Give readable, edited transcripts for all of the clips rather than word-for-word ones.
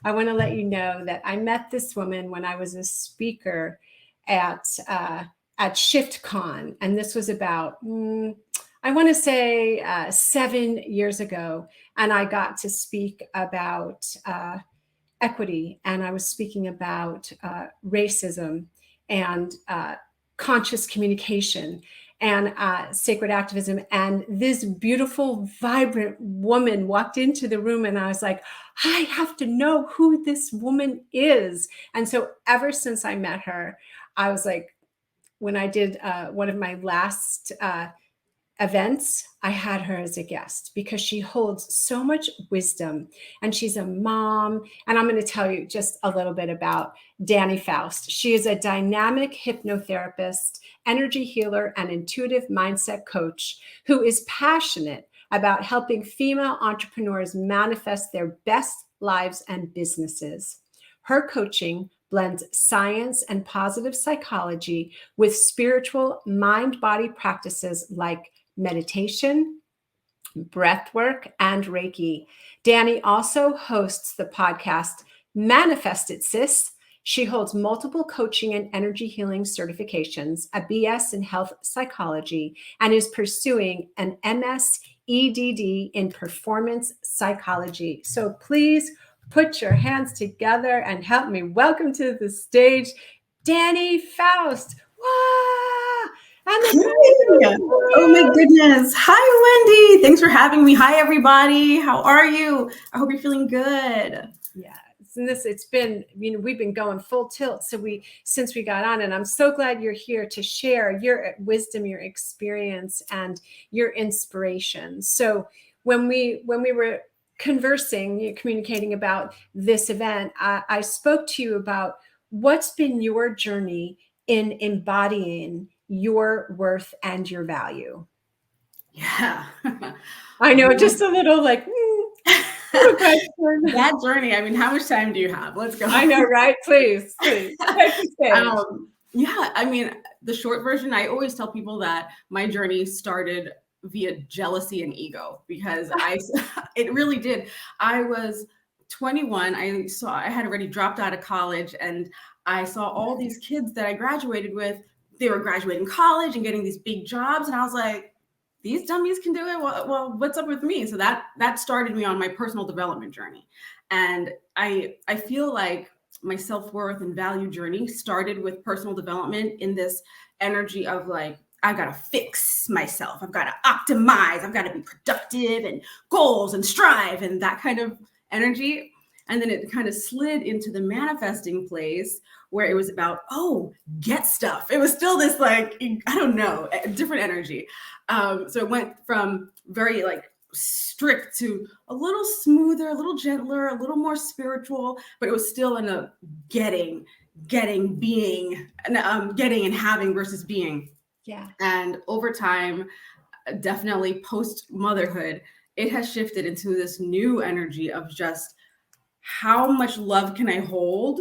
I want to let you know that I met this woman when I was a speaker at ShiftCon, and this was about I want to say 7 years ago, and I got to speak about equity, and I was speaking about racism and conscious communication and sacred activism. And this beautiful, vibrant woman walked into the room, and I was like, I have to know who this woman is. And so ever since I met her, I was like, when I did one of my last events, I had her as a guest because she holds so much wisdom, and she's a mom. And I'm going to tell you just a little bit about Dani Faust. She is a dynamic hypnotherapist, energy healer, and intuitive mindset coach who is passionate about helping female entrepreneurs manifest their best lives and businesses. Her coaching blends science and positive psychology with spiritual mind-body practices like meditation, breathwork, and Reiki. Dani also hosts the podcast Manifest It, Sis. She holds multiple coaching and energy healing certifications, a BS in health psychology, and is pursuing an MS EDD in performance psychology. So please put your hands together and help me welcome to the stage Dani Faust. Wow! Oh my goodness. Hi, Wendy. Thanks for having me. Hi, everybody. How are you? I hope you're feeling good. Yeah. And it's been, we've been going full tilt. Since we got on, and I'm so glad you're here to share your wisdom, your experience, and your inspiration. So when we were conversing, communicating about this event, I spoke to you about what's been your journey in embodying your worth and your value. Yeah. I know, just a little like, that journey. I mean, how much time do you have? Let's go. I know, right? Please. Yeah. I mean, the short version, I always tell people that my journey started via jealousy and ego, because it really did. I was 21. I had already dropped out of college, and I saw all these kids that I graduated with. They were graduating college and getting these big jobs. And I was like, these dummies can do it. Well, what's up with me? So that started me on my personal development journey. And I feel like my self-worth and value journey started with personal development in this energy of like, I've got to fix myself. I've got to optimize. I've got to be productive and goals and strive and that kind of energy. And then it kind of slid into the manifesting place where it was about, get stuff. It was still this like, I don't know, different energy. So it went from very like strict to a little smoother, a little gentler, a little more spiritual, but it was still in a getting, being, and getting and having versus being. Yeah. And over time, definitely post motherhood, it has shifted into this new energy of just how much love can I hold,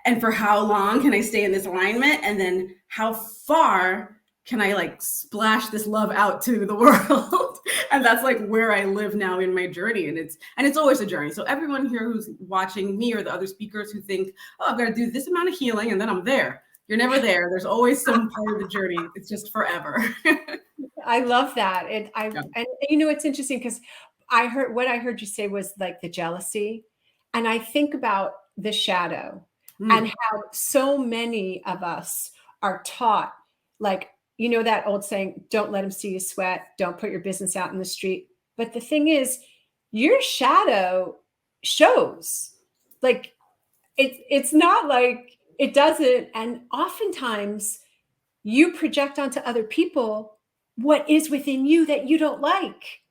and for how long can I stay in this alignment, and then how far can I like splash this love out to the world? And that's like where I live now in my journey. And it's always a journey. So everyone here who's watching me or the other speakers who think, I've got to do this amount of healing and then I'm there. You're never there. There's always some part of the journey. It's just forever. I love that. And it's interesting because what I heard you say was like the jealousy. And I think about the shadow and how so many of us are taught, like, that old saying, don't let them see you sweat. Don't put your business out in the street. But the thing is, your shadow shows. Like, it's not like it doesn't. And oftentimes you project onto other people what is within you that you don't like.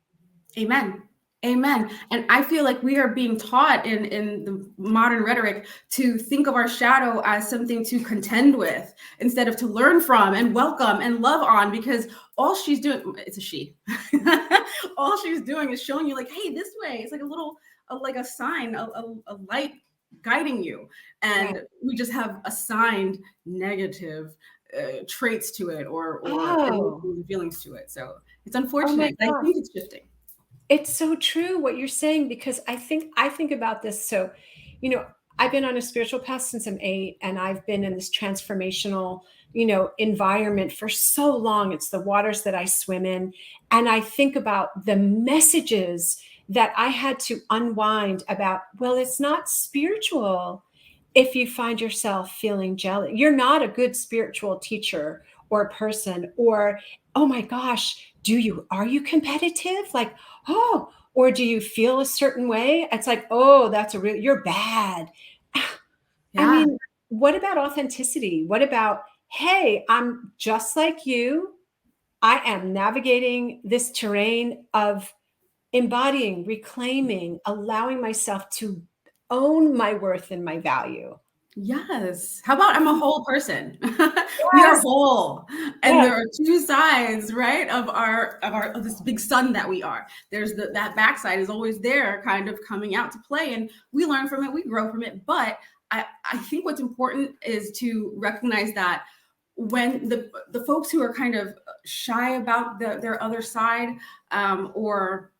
Amen. Amen. And I feel like we are being taught in the modern rhetoric to think of our shadow as something to contend with instead of to learn from and welcome and love on, because all she's doing, it's a she, all she's doing is showing you like, hey, this way. It's like like a sign, a light guiding you. And we just have assigned negative traits to it or feelings to it. So it's unfortunate. I think it's shifting. It's so true what you're saying, because I think about this. So, you know, I've been on a spiritual path since I'm 8, and I've been in this transformational, environment for so long. It's the waters that I swim in. And I think about the messages that I had to unwind about, well, it's not spiritual if you find yourself feeling jealous. You're not a good spiritual teacher or person, or, oh my gosh, are you competitive? Like, oh, or do you feel a certain way? It's like, oh, you're bad. I Yeah. mean, what about authenticity? What about, hey, I'm just like you. I am navigating this terrain of embodying, reclaiming, allowing myself to own my worth and my value. Yes. How about I'm a whole person? We are Yes, whole. And yes. there are two sides, right, of this big sun that we are. There's that backside is always there, kind of coming out to play. And we learn from it, we grow from it. But I think what's important is to recognize that when the folks who are kind of shy about their other side, or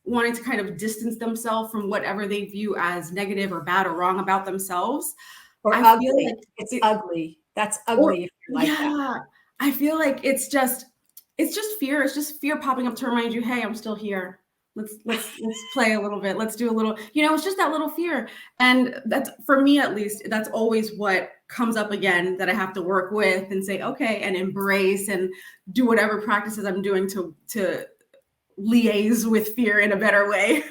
wanting to kind of distance themselves from whatever they view as negative or bad or wrong about themselves, Or I feel ugly. like It's it, ugly. That's or ugly if you're like that. yeah, I feel like it's just fear. It's just fear popping up to remind you, hey, I'm still here. Let's play a little bit. Let's do a little, it's just that little fear. And that's, for me at least, that's always what comes up again, that I have to work with and say, okay, and embrace and do whatever practices I'm doing to liaise with fear in a better way,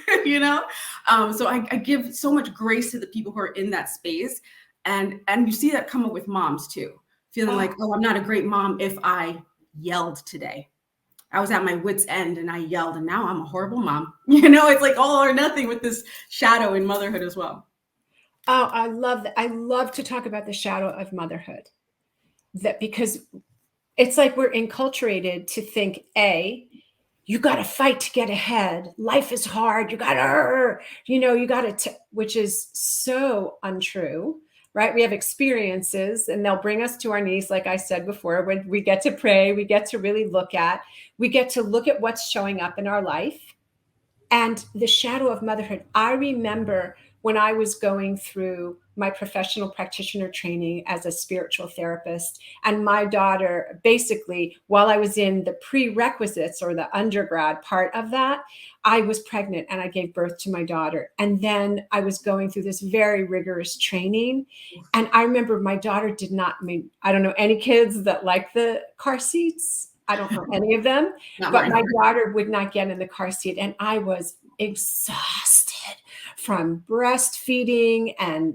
so I give so much grace to the people who are in that space. And you see that come up with moms too, feeling Oh, like, oh, I'm not a great mom if I yelled today. I was at my wit's end and I yelled, and now I'm a horrible mom. It's like all or nothing with this shadow in motherhood as well. oh, I love that. I love to talk about the shadow of motherhood. That, because it's like we're enculturated to think, you got to fight to get ahead. Life is hard. You got to, which is so untrue, right? We have experiences and they'll bring us to our knees. Like I said before, when we get to pray, we get to really we get to look at what's showing up in our life. And the shadow of motherhood. I remember when I was going through my professional practitioner training as a spiritual therapist, and my daughter, basically, while I was in the prerequisites or the undergrad part of that, I was pregnant and I gave birth to my daughter. And then I was going through this very rigorous training. And I remember my daughter did not, I don't know any kids that like the car seats. I don't know any of them, Not but mine. my daughter would not get in the car seat. And I was exhausted from breastfeeding and,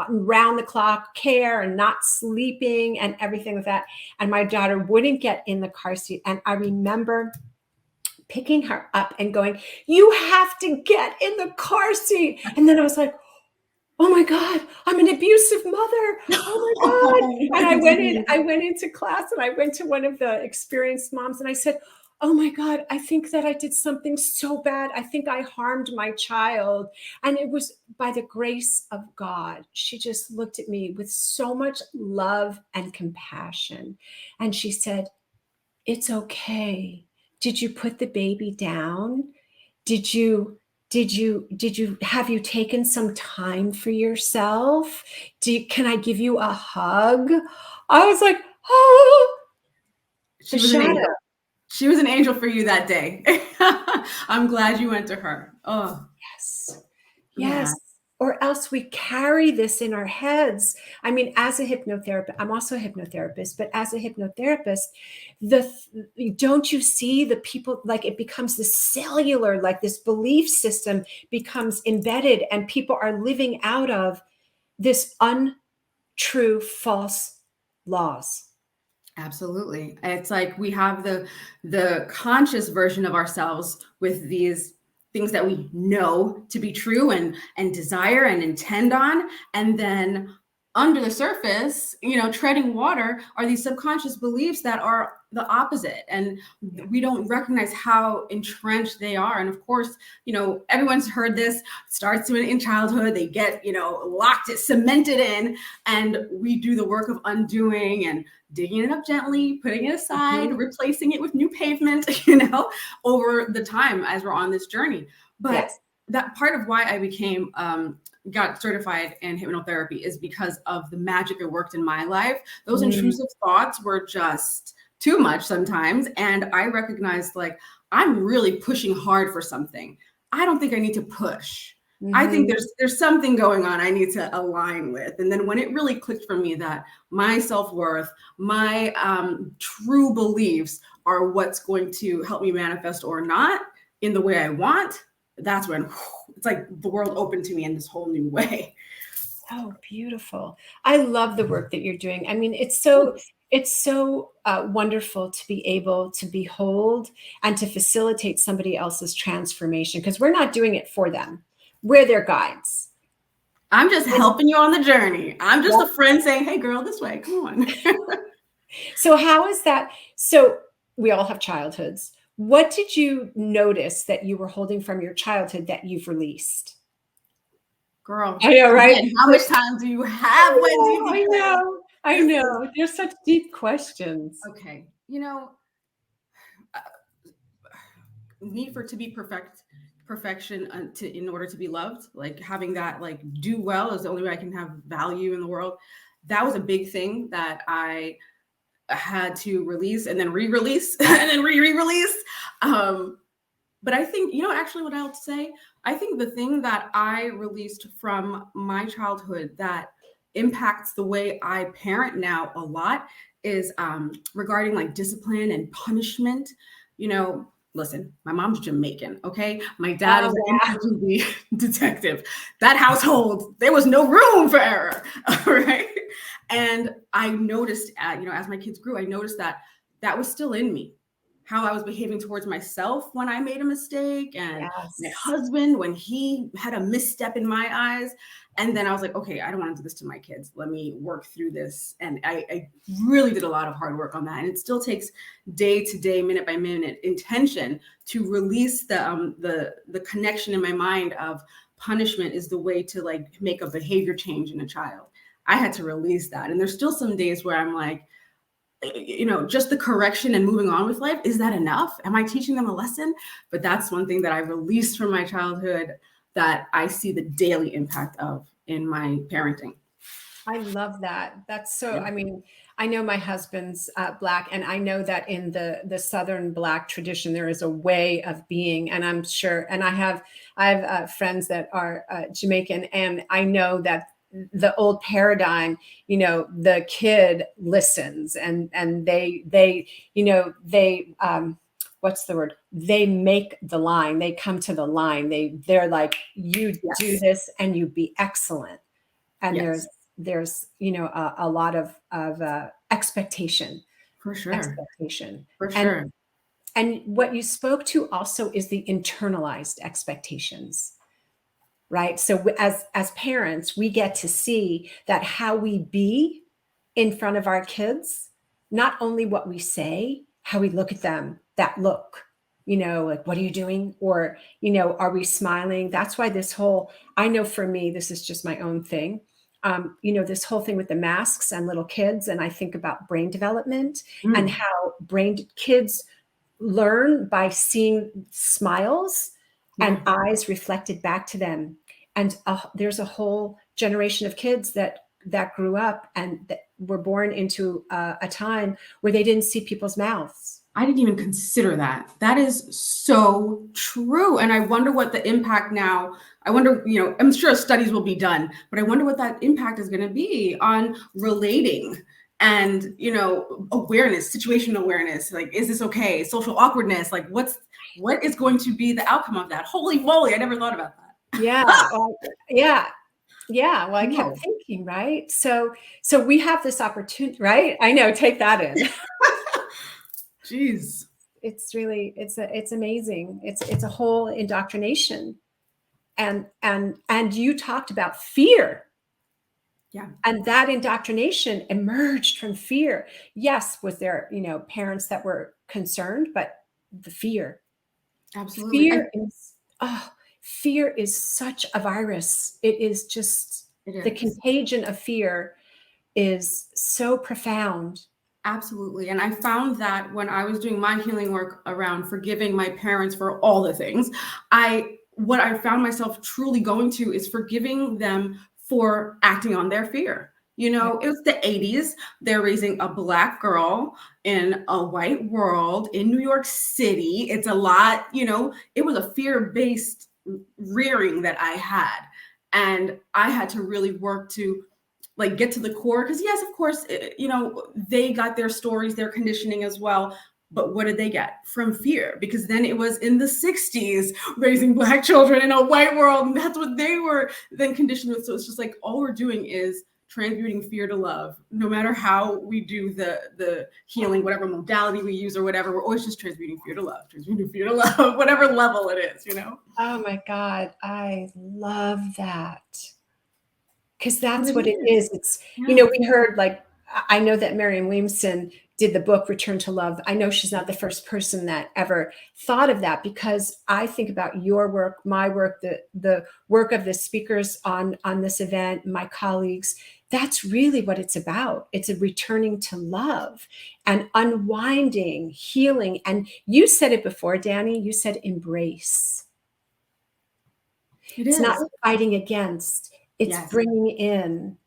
round the clock care and not sleeping and everything with that. And my daughter wouldn't get in the car seat. And I remember picking her up and going, you have to get in the car seat. And then I was like, oh my God, I'm an abusive mother. Oh my God. And I went into class and I went to one of the experienced moms and I said, oh my God, I think that I did something so bad. I think I harmed my child. And it was by the grace of God. She just looked at me with so much love and compassion. And she said, it's okay. Did you put the baby down? Did you have you taken some time for yourself? Can I give you a hug? I was like, oh, the She was an shadow. angel. She was an angel for you that day. I'm glad you went to her. Oh, Yes. yeah. Yes. Or else we carry this in our heads. I mean, as a hypnotherapist, I'm also a hypnotherapist, but as a hypnotherapist, don't you see the people, like it becomes this cellular, like this belief system becomes embedded, and people are living out of this untrue, false laws. Absolutely. It's like we have the conscious version of ourselves with these things that we know to be true and desire and intend on, and then under the surface, treading water, are these subconscious beliefs that are the opposite. And we don't recognize how entrenched they are. And of course, everyone's heard this, starts in childhood, they get, locked, cemented in, and we do the work of undoing and digging it up gently, putting it aside, replacing it with new pavement, over the time as we're on this journey. But that part of why I got certified in hypnotherapy is because of the magic it worked in my life. Those intrusive thoughts were just too much sometimes. And I recognized, like, I'm really pushing hard for something. I don't think I need to push. I think there's something going on I need to align with. And then when it really clicked for me that my self-worth, my true beliefs are what's going to help me manifest or not in the way I want, that's when it's like the world opened to me in this whole new way. Oh, beautiful. I love the work that you're doing. I mean, it's so wonderful to be able to behold and to facilitate somebody else's transformation, because we're not doing it for them. We're their guides. I'm just helping you on the journey. I'm just a friend saying, hey, girl, this way. Come on. So how is that? So we all have childhoods. What did you notice that you were holding from your childhood that you've released? Girl, I know, right? Again, how much time do you have, Wendy? I know. They're such deep questions. Okay. Need for it to be perfection in order to be loved, like having that, like, do well is the only way I can have value in the world. That was a big thing that I had to release and then re-release and then re-release. But I think, actually what I'll say, I think the thing that I released from my childhood that impacts the way I parent now a lot is regarding, like, discipline and punishment. Listen, my mom's Jamaican, okay? My dad is an detective. That household, there was no room for error, all right? And I noticed, as my kids grew, I noticed that was still in me. How I was behaving towards myself when I made a mistake, and my husband when he had a misstep in my eyes. And then I was like, okay, I don't want to do this to my kids. Let me work through this. And I really did a lot of hard work on that. And it still takes day to day, minute by minute intention to release the connection in my mind of punishment is the way to, like, make a behavior change in a child. I had to release that. And there's still some days where I'm like, just the correction and moving on with life. Is that enough? Am I teaching them a lesson? But that's one thing that I released from my childhood that I see the daily impact of in my parenting. I love that. That's so, I mean, I know my husband's Black, and I know that in the Southern Black tradition, there is a way of being, and I'm sure, and I have friends that are Jamaican, and I know that the old paradigm, the kid listens and they what's the word? They make the line, they come to the line. They're like, you do this and you be excellent. And there's a lot of expectation. For sure. Expectation. For sure. And what you spoke to also is the internalized expectations. Right. So as parents, we get to see that how we be in front of our kids, not only what we say, how we look at them, that look, like, what are you doing? Or, are we smiling? That's why I know for me, this is just my own thing. This whole thing with the masks and little kids. And I think about brain development and how kids learn by seeing smiles and eyes reflected back to them. And there's a whole generation of kids that grew up and that were born into a time where they didn't see people's mouths. I didn't even consider that. That is so true. And I wonder what the impact now, I'm sure studies will be done, but I wonder what that impact is going to be on relating and, awareness, situational awareness. Like, is this okay? Social awkwardness. Like, what is going to be the outcome of that? Holy moly, I never thought about that. Yeah. Well, I kept thinking, right? So we have this opportunity, right? I know, take that in. Jeez. It's really, it's amazing. It's a whole indoctrination. And you talked about fear. Yeah. And that indoctrination emerged from fear. Yes, was there, parents that were concerned, but the fear. Absolutely. Fear is, oh, fear is such a virus. It is just, It the is. contagion of fear is so profound. Absolutely. And I found that when I was doing my healing work around forgiving my parents for all the things, what I found myself truly going to is forgiving them for acting on their fear. Yeah. It was the 80s. They're raising a Black girl in a white world in New York City. It's a lot, it was a fear-based rearing that I had. And I had to really work to like get to the core, because yes, of course, they got their stories, their conditioning as well, but what did they get from fear? Because then it was in the 60s raising Black children in a white world, and that's what they were then conditioned with. So it's just like all we're doing is transmuting fear to love. No matter how we do the healing, whatever modality we use or whatever, we're always just transmuting fear to love, whatever level it is. Oh my God, I love that. Because But that's it what it is. is. It's, Yeah. we heard, like, I know that Marianne Williamson did the book Return to Love. I know she's not the first person that ever thought of that, because I think about your work, my work, the work of the speakers on this event, my colleagues. That's really what it's about. It's a returning to love and unwinding, healing. And you said it before, Dani, you said embrace. It It's not is. fighting against, it's Yes. bringing in,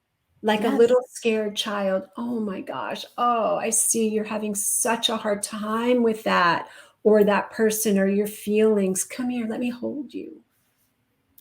like a Yes. little scared child. Oh my gosh. Oh, I see you're having such a hard time with that, or that person, or your feelings. Come here, let me hold you.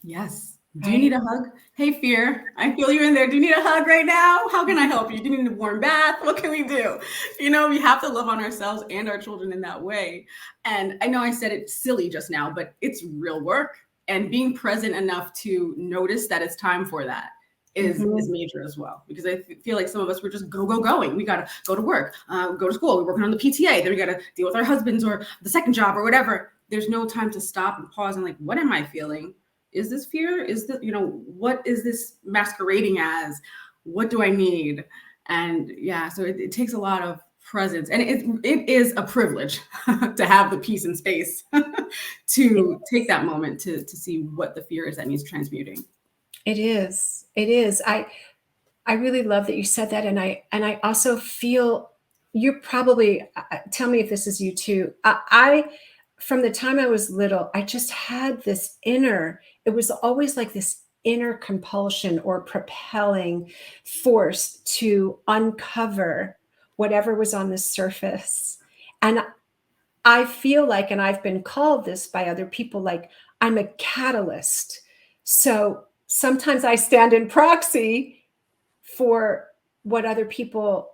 Yes. Do you need Right? a hug? Hey, fear, I feel you in there. Do you need a hug right now? How can I help you? Do you need a warm bath? What can we do? We have to love on ourselves and our children in that way. And I know I said it silly just now, but it's real work. And being present enough to notice that it's time for that is Mhm. major as well. Because I feel like some of us were just going. We got to go to work, go to school. We're working on the PTA. Then we got to deal with our husbands or the second job or whatever. There's no time to stop and pause and like, what am I feeling? Is this fear? Is this, what is this masquerading as? What do I need? And yeah, so it takes a lot of presence, and it is a privilege to have the peace and space to take that moment to see what the fear is that needs transmuting. It is. It is. I really love that you said that, and I also feel you're probably, tell me if this is you too. I from the time I was little, I just had this inner, it was always like this inner compulsion or propelling force to uncover whatever was on the surface. And I feel like, and I've been called this by other people, like I'm a catalyst. So sometimes I stand in proxy for what other people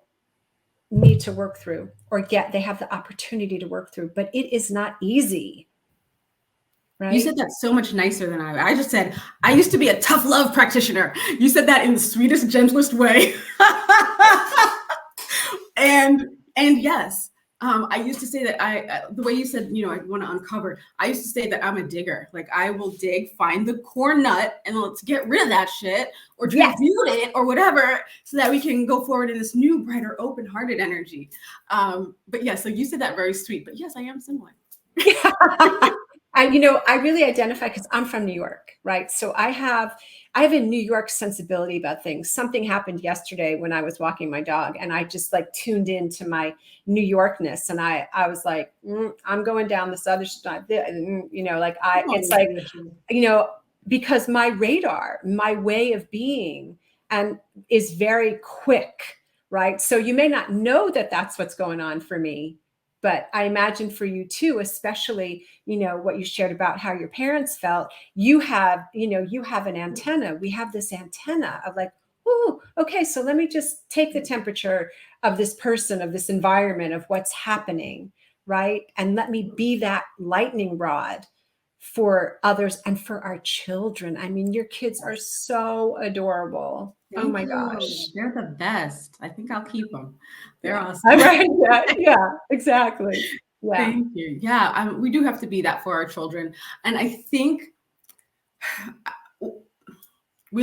need to work through, or they have the opportunity to work through, but it is not easy. You Right? said that so much nicer than I just said, I used to be a tough love practitioner. You said that in the sweetest, gentlest way. and yes, I used to say that the way you said, I want to uncover, I used to say that I'm a digger. Like I will dig, find the core nut, and let's get rid of that shit or Yes. transmute it or whatever, so that we can go forward in this new, brighter, open-hearted energy. But yeah, so you said that very sweet, but yes, I am similar. And I really identify because I'm from New York, right? So I have a New York sensibility about things. Something happened yesterday when I was walking my dog, and I just like tuned into my New Yorkness, and I was like, I'm going down this other side, it's like, because my radar, my way of being, and is very quick, right? So you may not know that that's what's going on for me, but I imagine for you too, especially, what you shared about how your parents felt. You have an antenna. We have this antenna of like, oh, okay, so let me just take the temperature of this person, of this environment, of what's happening, right? And let me be that lightning rod for others and for our children. I mean, your kids are so adorable. Oh my Thank you. gosh. They're the best. I think I'll keep them. They're Yeah. awesome. Right. Yeah, exactly. Yeah. Thank you. Yeah, we do have to be that for our children. And I think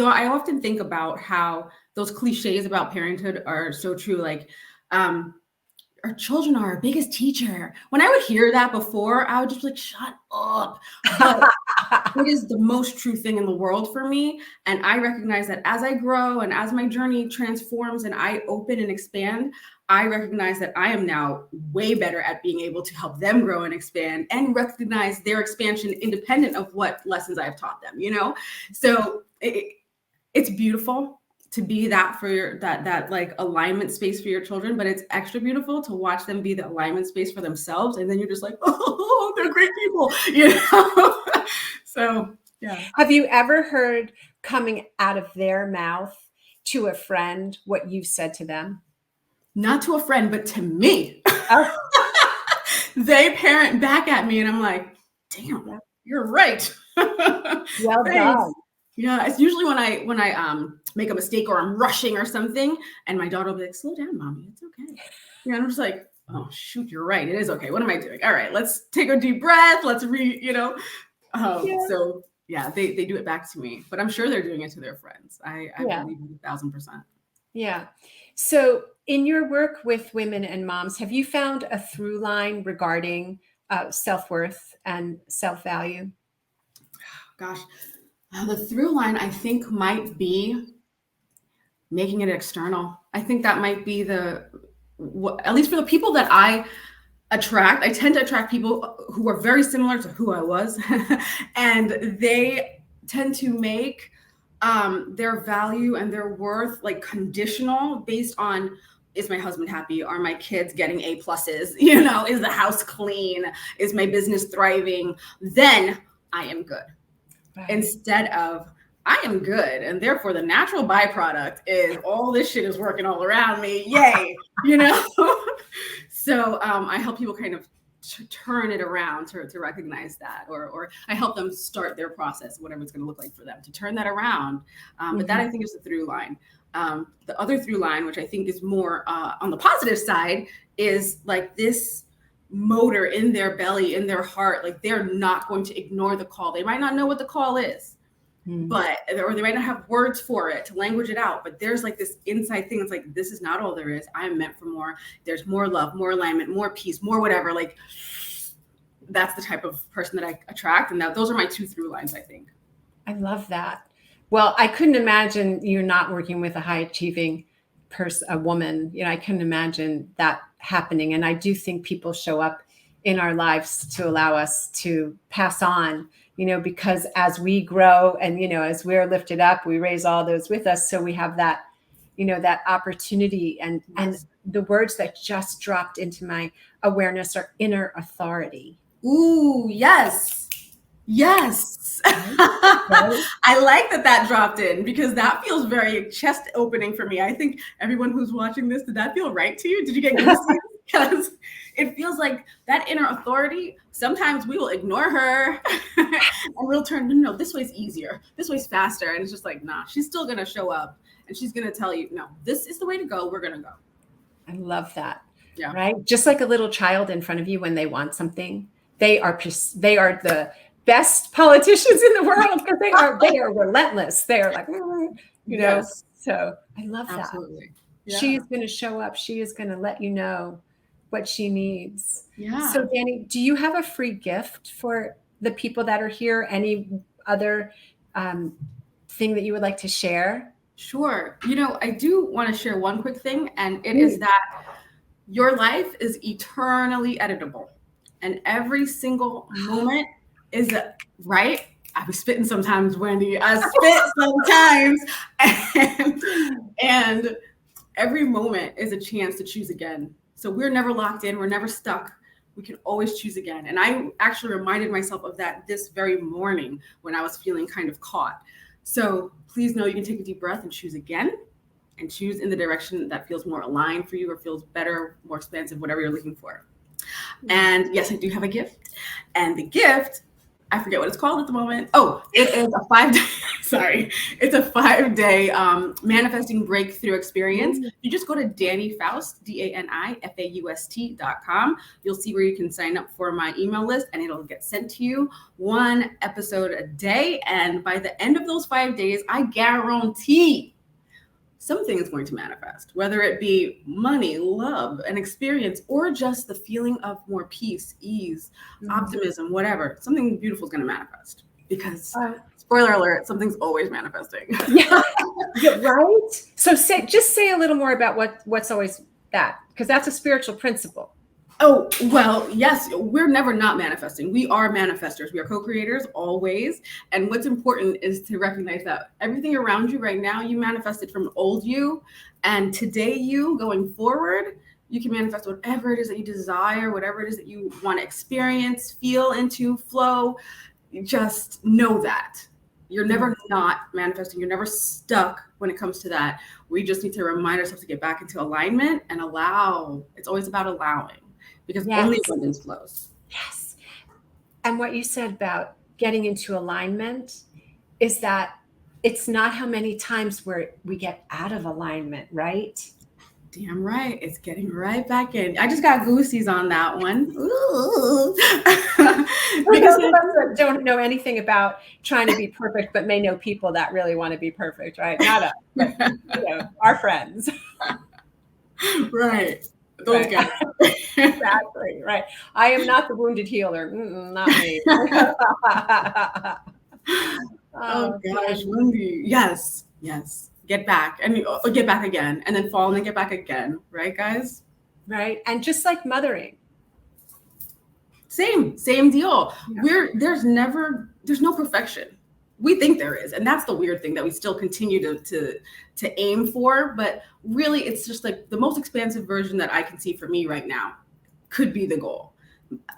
I often think about how those cliches about parenthood are so true. Like, our children are our biggest teacher. When I would hear that before, I would just be like, shut up. But it is the most true thing in the world for me. And I recognize that as I grow and as my journey transforms and I open and expand, I recognize that I am now way better at being able to help them grow and expand and recognize their expansion independent of what lessons I have taught them, you know? So it's beautiful to be that for your that like alignment space for your children, but it's extra beautiful to watch them be the alignment space for themselves, and then you're just like, oh, they're great people, you know. So yeah. Have you ever heard coming out of their mouth to a friend what you said to them? Not to a friend, but to me. Oh. They parent back at me, and I'm like, damn, you're right. Well done. Yeah, it's usually when I make a mistake or I'm rushing or something, and my daughter will be like, slow down, mommy, it's okay. Yeah, and I'm just like, oh shoot, you're right, it is okay. What am I doing? All right, let's take a deep breath. Let's So yeah, they do it back to me, but I'm sure they're doing it to their friends. I believe it 1,000%. Yeah. So in your work with women and moms, have you found a through line regarding self-worth and self-value? Gosh. The through line, I think, might be making it external. I think that might be at least for the people that I attract. I tend to attract people who are very similar to who I was. And they tend to make their value and their worth like conditional based on, is my husband happy? Are my kids getting A pluses? You know, is the house clean? Is my business thriving? Then I am good. Right. Instead of, I am good, and therefore the natural byproduct is all this shit is working all around me. Yay, you know? So I help people kind of turn it around to recognize that, or I help them start their process, whatever it's going to look like for them, to turn that around. But that I think is the through line. The other through line, which I think is more on the positive side, is like this motor in their belly, in their heart. Like they're not going to ignore the call. They might not know what the call is, or they might not have words for it to language it out, but there's like this inside thing. It's like, this is not all there is. I am meant for more. There's more love, more alignment, more peace, more whatever. Like that's the type of person that I attract. And those are my two through lines, I think. I love that. Well, I couldn't imagine you not working with a high achieving person, a woman. You know, I couldn't imagine that happening. And I do think people show up in our lives to allow us to pass on, you know, because as we grow and, you know, as we're lifted up, we raise all those with us. So we have that, you know, that opportunity. And the words that just dropped into my awareness are inner authority. Ooh, yes. Yes. I like that dropped in, because that feels very chest opening for me. I think everyone who's watching this, did that feel right to you? Did you get goosebumps? Because it feels like that inner authority, sometimes we will ignore her and we'll turn, no, this way's easier. This way's faster. And it's just like, nah, she's still going to show up and she's going to tell you, no, this is the way to go. We're going to go. I love that. Yeah. Right. Just like a little child in front of you when they want something, they are the best politicians in the world, because they are relentless. They are like, you know, so I love that. Absolutely. Yeah. She is going to show up. She is going to let you know what she needs. Yeah. So Dani, do you have a free gift for the people that are here? Any other thing that you would like to share? Sure. You know, I do want to share one quick thing, and it is that your life is eternally editable, and every single moment is right. I be spitting sometimes, Wendy. I spit sometimes, and every moment is a chance to choose again. So we're never locked in. We're never stuck. We can always choose again. And I actually reminded myself of that this very morning when I was feeling kind of caught. So please know you can take a deep breath and choose again, and choose in the direction that feels more aligned for you, or feels better, more expansive, whatever you're looking for. And yes, I do have a gift. And the gift, I forget what it's called at the moment. Oh, it is a 5-day. sorry. It's a 5-day manifesting breakthrough experience. Ooh. You just go to Dani Faust, DaniFaust.com. You'll see where you can sign up for my email list, and it'll get sent to you 1 episode a day. And by the end of those 5 days, I guarantee something is going to manifest, whether it be money, love, an experience, or just the feeling of more peace, ease, optimism, whatever. Something beautiful is going to manifest, because spoiler alert, something's always manifesting. Yeah, right. So just say a little more about what's always that, because that's a spiritual principle. Oh, well, yes, we're never not manifesting. We are manifestors. We are co-creators always. And what's important is to recognize that everything around you right now, you manifested from old you, and today you going forward, you can manifest whatever it is that you desire, whatever it is that you want to experience, feel into, flow. Just know that. You're never not manifesting. You're never stuck when it comes to that. We just need to remind ourselves to get back into alignment and allow. It's always about allowing, because only abundance flows. Yes. And what you said about getting into alignment is that it's not how many times where we get out of alignment, right? Damn right. It's getting right back in. I just got goosies on that one. Because those of us that don't know anything about trying to be perfect, but may know people that really want to be perfect, right? Not us, but our friends. Right. Those guys. Exactly. Right. I am not the wounded healer. Not me. Oh gosh, Wendy. Yes. Get back and get back again, and then fall and then get back again. Right, guys? Right. And just like mothering. Same deal. Yeah. There's no perfection. We think there is, and that's the weird thing that we still continue to aim for. But really, it's just like the most expansive version that I can see for me right now could be the goal.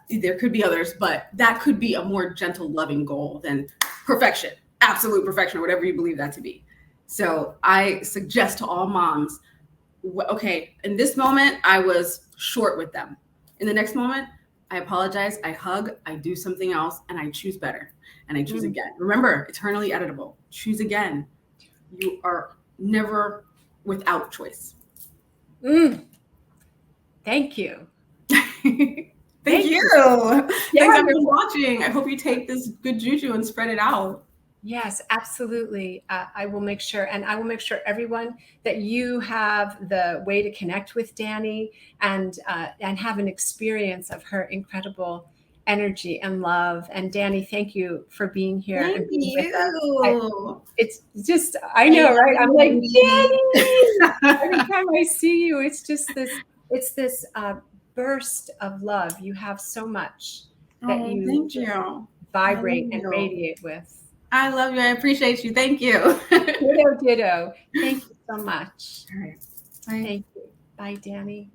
There could be others, but that could be a more gentle, loving goal than perfection, absolute perfection, or whatever you believe that to be. So I suggest to all moms, okay, in this moment, I was short with them. In the next moment, I apologize, I hug, I do something else, and I choose better, and I choose again. Remember, eternally editable. Choose again. You are never without choice. Thank you. Thank you. Thanks everyone for watching. I hope you take this good juju and spread it out. Yes, absolutely. I will make sure, and I will make sure everyone that you have the way to connect with Dani and have an experience of her incredible energy and love. And Dani, thank you for being here. Thank you. It's just, I know, right? I'm like, Dani. Every time I see you, it's just this burst of love. You have so much that you vibrate and radiate with. I love you. I appreciate you. Thank you. Ditto. Thank you so much. All right. Bye. Thank you. Bye, Dani.